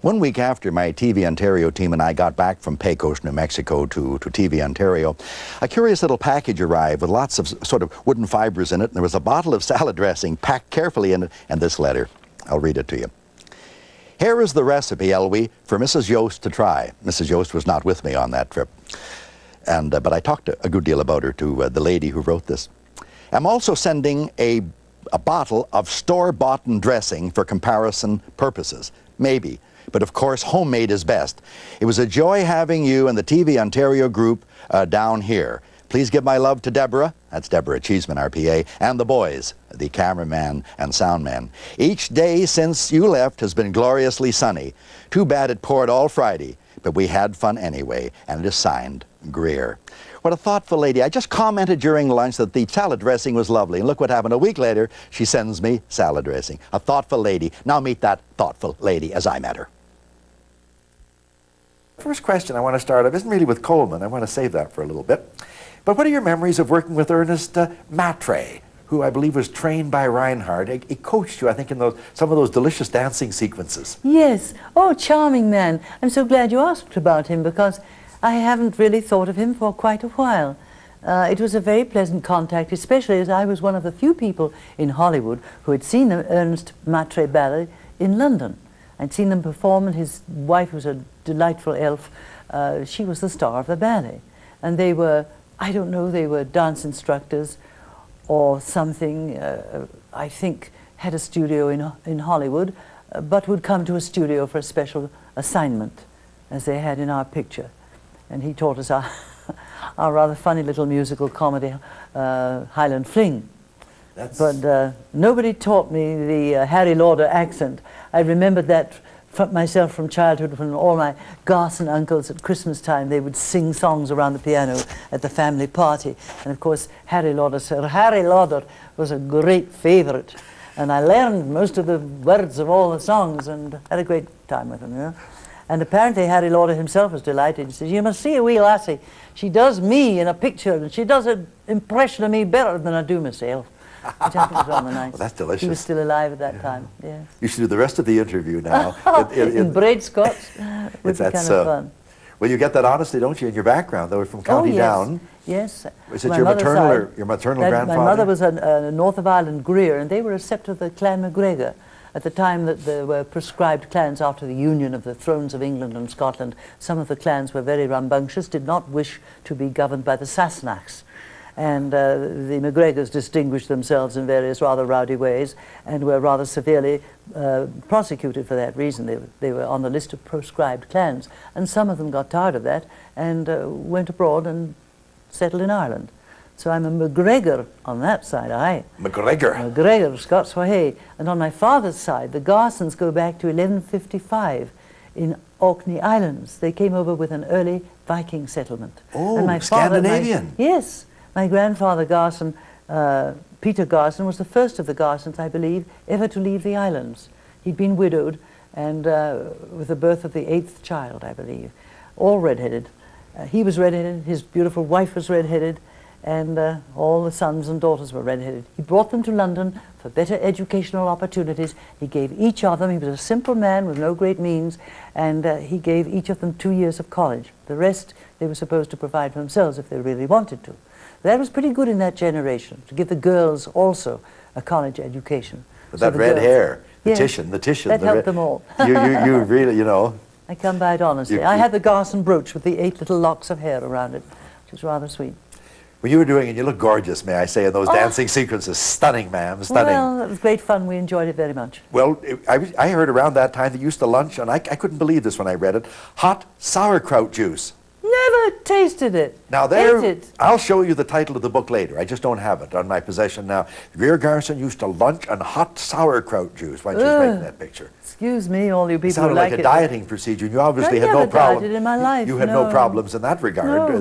1 week after my TV Ontario team and I got back from Pecos, New Mexico to TV Ontario, a curious little package arrived with lots of sort of wooden fibers in it, and there was a bottle of salad dressing packed carefully in it, and this letter. I'll read it to you. Here is the recipe, Elwy, for Mrs. Yost to try. Mrs. Yost was not with me on that trip, but I talked a good deal about her to the lady who wrote this. I'm also sending a bottle of store-bought dressing for comparison purposes. Maybe. But of course, homemade is best. It was a joy having you and the TV Ontario group down here. Please give my love to Deborah, that's Deborah Cheeseman, our PA, and the boys, the cameraman and sound man. Each day since you left has been gloriously sunny. Too bad it poured all Friday, but we had fun anyway, and it is signed, Greer. What a thoughtful lady. I just commented during lunch that the salad dressing was lovely, and look what happened. A week later, she sends me salad dressing. A thoughtful lady. Now meet that thoughtful lady as I met her. First question I want to start off isn't really with Coleman. I want to save that for a little bit. But what are your memories of working with Ernest Matre, who I believe was trained by Reinhardt? He coached you, I think, in some of those delicious dancing sequences. Yes. Oh, charming man. I'm so glad you asked about him, because I haven't really thought of him for quite a while. It was a very pleasant contact, especially as I was one of the few people in Hollywood who had seen the Ernest Matre ballet in London. I'd seen them perform, and his wife was a delightful elf. She was the star of the ballet. And they were, I don't know, they were dance instructors or something. I think had a studio in Hollywood, but would come to a studio for a special assignment, as they had in our picture. And he taught us our rather funny little musical comedy, Highland Fling. But nobody taught me the Harry Lauder accent. I remembered that myself from childhood, when all my Garson uncles at Christmas time, they would sing songs around the piano at the family party. And of course, Harry Lauder, Sir Harry Lauder, was a great favourite. And I learned most of the words of all the songs and had a great time with him, you know. And apparently Harry Lauder himself was delighted. He says, "You must see a wee lassie. She does me in a picture, and she does an impression of me better than I do myself." Which I think was rather nice. Well, that's delicious. He was still alive at that time, yes. You should do the rest of the interview now. in Braid Scotch would be kind of fun. Well, you get that honesty, don't you, in your background, though, from County Down. Yes. Was it your maternal grandfather? My mother was a North of Ireland Greer, and they were a sept of the Clan MacGregor. At the time that there were prescribed clans after the union of the thrones of England and Scotland, some of the clans were very rambunctious, did not wish to be governed by the Sassenachs. And the MacGregors distinguished themselves in various rather rowdy ways and were rather severely prosecuted for that reason. They were on the list of proscribed clans, and some of them got tired of that and went abroad and settled in Ireland. So I'm a MacGregor on that side, aye. MacGregor? MacGregor, Scots for hay. And on my father's side, the Garsons go back to 1155 in Orkney Islands. They came over with an early Viking settlement. Oh, and my Scandinavian. Yes. My grandfather Garson, Peter Garson, was the first of the Garsons, I believe, ever to leave the islands. He'd been widowed, and with the birth of the 8th child, I believe, all red-headed. He was red-headed, his beautiful wife was red-headed, and all the sons and daughters were red-headed. He brought them to London for better educational opportunities. He gave each of them, he was a simple man with no great means, and he gave each of them 2 years of college. The rest they were supposed to provide for themselves if they really wanted to. That was pretty good in that generation, to give the girls also a college education. But so that red hair, the Titian. That helped them all. you really, you know. I come by it honestly. I had the Garson brooch with the 8 little locks of hair around it, which was rather sweet. Well, you were doing it, you look gorgeous, may I say, in those dancing sequences. Stunning, ma'am, stunning. Well, it was great fun. We enjoyed it very much. Well, I heard around that time that you used to lunch, and I couldn't believe this when I read it, hot sauerkraut juice. Never tasted it. Now there, I'll show you the title of the book later. I just don't have it on my possession now. Greer Garson used to lunch on hot sauerkraut juice when she was making that picture. Excuse me, all you people who like it. Sounded like a dieting procedure. You obviously had no problem. In my life. You had no problems in that regard.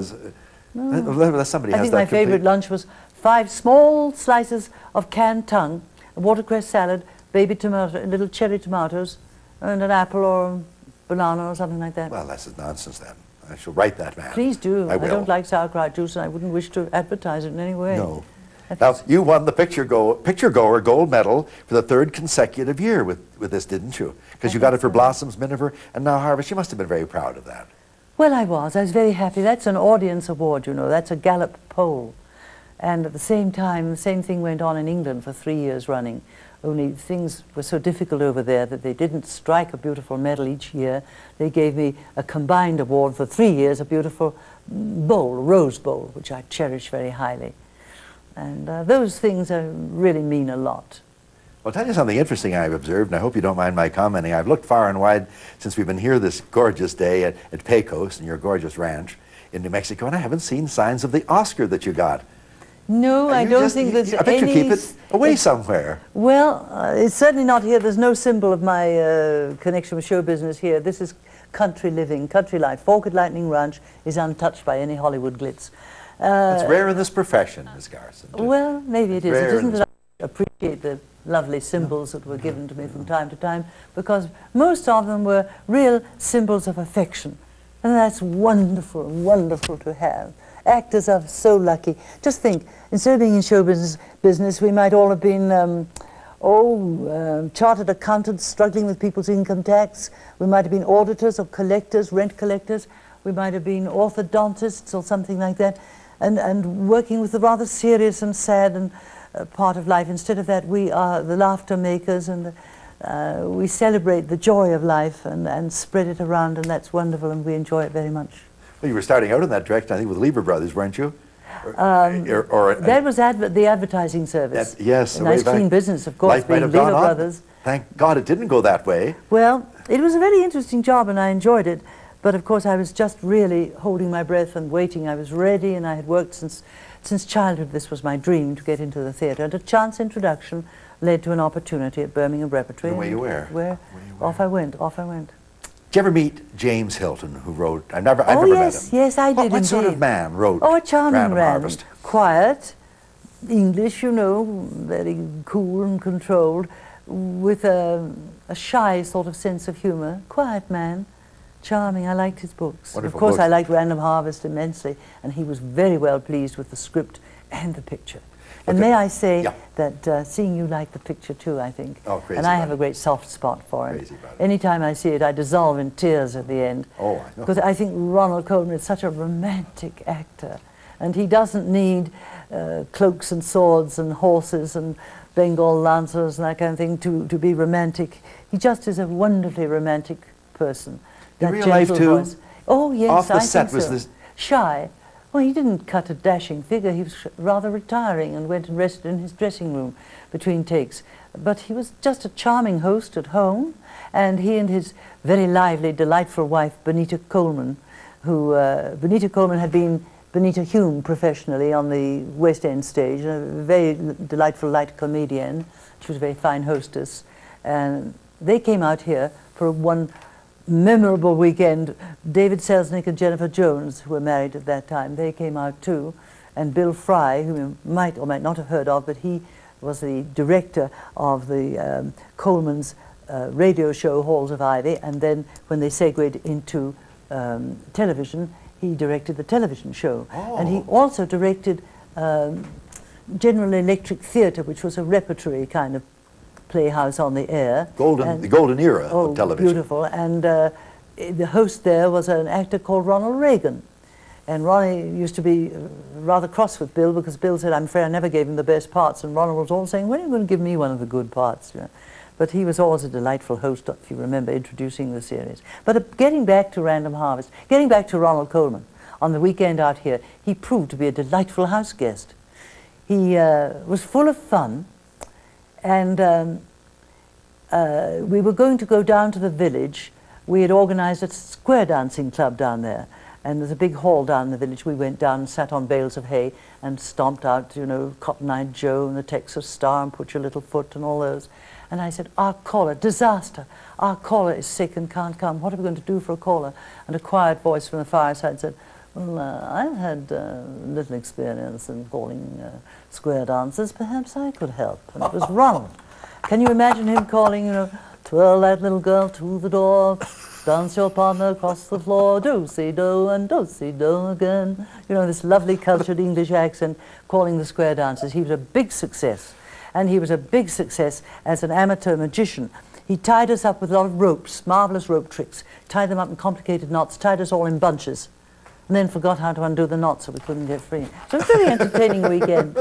No. Somebody I has think that my favorite lunch was 5 small slices of canned tongue, a watercress salad, baby tomato, little cherry tomatoes, and an apple or a banana or something like that. Well, that's nonsense then. I shall write that, man. Please do. I will. I don't like sauerkraut juice, and I wouldn't wish to advertise it in any way. No. Now, you won the Picture Goer Gold Medal for the 3rd consecutive year with this, didn't you? Because you got it for Blossoms, Miniver, and now Harvest. You must have been very proud of that. Well, I was very happy. That's an audience award, you know. That's a Gallup poll. And at the same time, the same thing went on in England for 3 years running. Only things were so difficult over there that they didn't strike a beautiful medal each year. They gave me a combined award for 3 years, a beautiful bowl, Rose Bowl, which I cherish very highly. And those things really mean a lot. Well, I'll tell you something interesting I've observed, and I hope you don't mind my commenting. I've looked far and wide since we've been here this gorgeous day at Pecos and your gorgeous ranch in New Mexico, and I haven't seen signs of the Oscar that you got. No, I don't think there's I bet any... you keep it away somewhere. Well, it's certainly not here. There's no symbol of my connection with show business here. This is country living, country life. Forked Lightning Ranch is untouched by any Hollywood glitz. It's rare in this profession, Miss Garson. Well, maybe it is. It isn't that I appreciate the lovely symbols that were given to me from time to time, because most of them were real symbols of affection. And that's wonderful, wonderful to have. Actors are so lucky. Just think, instead of being in show business, we might all have been chartered accountants struggling with people's income tax. We might have been auditors or collectors, rent collectors. We might have been orthodontists or something like that, and working with the rather serious and sad and part of life. Instead of that, we are the laughter makers, and we celebrate the joy of life and spread it around, and that's wonderful, and we enjoy it very much. Well, you were starting out in that direction, I think, with Lever Brothers, weren't you? That was the advertising service. Yes. A nice clean business, of course, being Lever Brothers. Thank God it didn't go that way. Well, it was a very interesting job, and I enjoyed it. But of course, I was just really holding my breath and waiting. I was ready, and I had worked since childhood. This was my dream, to get into the theatre. And a chance introduction led to an opportunity at Birmingham Repertory. And where you were? Where off I went. Did you ever meet James Hilton, who wrote, I've never met him. Yes, I did. What sort of man wrote a charming man. Harvest? Quiet, English, you know, very cool and controlled, with a shy sort of sense of humour. Quiet man, charming. I liked his books. Wonderful of course, books. I liked Random Harvest immensely, and he was very well pleased with the script and the picture. And may I say that seeing you like the picture too, I think. Oh, crazy. And I have a great soft spot for him. Crazy about it. Anytime I see it, I dissolve in tears at the end. Oh, I know. Because I think Ronald Coleman is such a romantic actor. And he doesn't need cloaks and swords and horses and Bengal lancers and that kind of thing to be romantic. He just is a wonderfully romantic person. In real life too? Voice. Oh, yes, Off the I set think was so. this... Shy. Well, he didn't cut a dashing figure. He was rather retiring and went and rested in his dressing room between takes. But he was just a charming host at home, and he and his very lively, delightful wife, Benita Coleman, who Benita Coleman had been Benita Hume professionally on the West End stage, a very delightful light comedian. She was a very fine hostess. And they came out here for one memorable weekend. David Selznick and Jennifer Jones, who were married at that time, they came out too. And Bill Fry, whom you might or might not have heard of, but he was the director of the Coleman's radio show, Halls of Ivy, and then when they segued into television, he directed the television show. Oh. And he also directed General Electric Theatre, which was a repertory kind of playhouse on the air. The golden era of television. Beautiful. And the host there was an actor called Ronald Reagan. And Ronnie used to be rather cross with Bill, because Bill said, I'm afraid I never gave him the best parts. And Ronald was always saying, when are you going to give me one of the good parts? You know? But he was always a delightful host, if you remember, introducing the series. But getting back to Random Harvest, getting back to Ronald Coleman, on the weekend out here, he proved to be a delightful house guest. He was full of fun. And we were going to go down to the village. We had organized a square dancing club down there. And there's a big hall down in the village. We went down and sat on bales of hay and stomped out, you know, Cotton-Eyed Joe and the Texas Star and Put Your Little Foot and all those. And I said, our caller, disaster. Our caller is sick and can't come. What are we going to do for a caller? And a quiet voice from the fireside said, well, I've had little experience in calling square dancers. Perhaps I could help. And it was Ronald. Can you imagine him calling, you know, twirl that little girl to the door, Dance your partner across the floor, do-si-do and do-si-do again. You know, this lovely cultured English accent, calling the square dances. He was a big success. And he was a big success as an amateur magician. He tied us up with a lot of ropes, marvelous rope tricks, tied them up in complicated knots, tied us all in bunches, and then forgot how to undo the knots so we couldn't get free. So it was a very entertaining weekend.